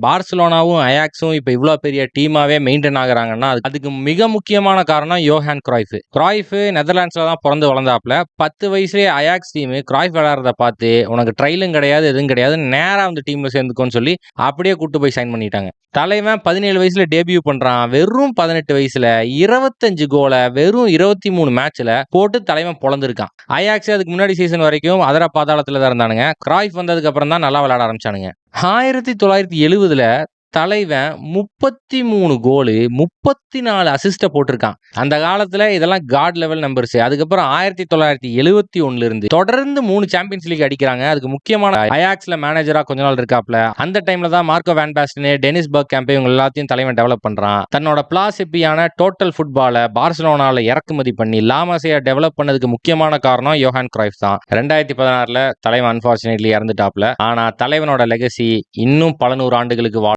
பார்சிலோனாவும் அயாக்ஸும் இப்ப இவ்ளோ பெரிய டீமாவே மெயின்டெயின் ஆகுறாங்கன்னா, அதுக்கு மிக முக்கியமான காரணம் யோஹான் கிராய்ஃப். கிராய்ஃப் நெதர்லாண்ட்ஸ்ல தான் பொறந்து வளர்ந்தாப்ல. 10 வயசுலயே அயாக்ஸ் டீம் கிராய்ஃப் விளையாடுறத பார்த்து, உனக்கு ட்ரையலும் கிடையாது, எதுவும் கிடையாது. நேரா வந்து டீம்ல சேர்ந்துக்கோன்னு சொல்லி அப்படியே கூட்டு போய் சைன் பண்ணிட்டாங்க. தலைவன் 17 வயசுல டெபியூ பண்றான். வெறும் 18 வயசுல 25 கோல வெறும் 23 மேட்ச்ல போட்டு தலைவன் பொளந்திருக்கான். அயாக்ஸ் அதுக்கு முன்னாடி சீசன் வரைக்கும் அதர பாதாளத்துல தான் இருந்தானுங்க. கிராய்ஃப் வந்ததுக்கு அப்புறம் தான் நல்லா விளையாட ஆரம்பிச்சானுங்க. 1970ல தலைவன் 33 கோலு 34 அசிஸ்ட போட்டிருக்கான். அந்த காலத்துல இதெல்லாம் காட் லெவல் நம்பர்ஸ். அதுக்கப்புறம் 1971ல இருந்து தொடர்ந்து 3 சாம்பியன்ஸ் லீக் அடிக்கிறாங்க. அதுக்கு முக்கியமான அயாக்ஸ்ல மேனேஜரா கொஞ்ச நாள் இருக்காப்ல. அந்த டைம்ல தான் மார்க்கோ வேன் பாஸ்டன், டெனிஸ் பர்க்கேம்ப் இவங்க எல்லாத்தையும் தலைவன் டெவலப் பண்றான். தன்னோட பிலாசபியான டோட்டல் ஃபுட்பால பார்சிலோனால இறக்குமதி பண்ணி லாமசியா டெவலப் பண்ணதுக்கு முக்கியமான காரணம் யோஹான் கிராய்ஃப் தான். 2016ல தலைவன் அன்பார்ச்சுனேட்லி இறந்துட்டாப்ல. ஆனா தலைவனோட லெகசி இன்னும் பல 100 ஆண்டுகளுக்கு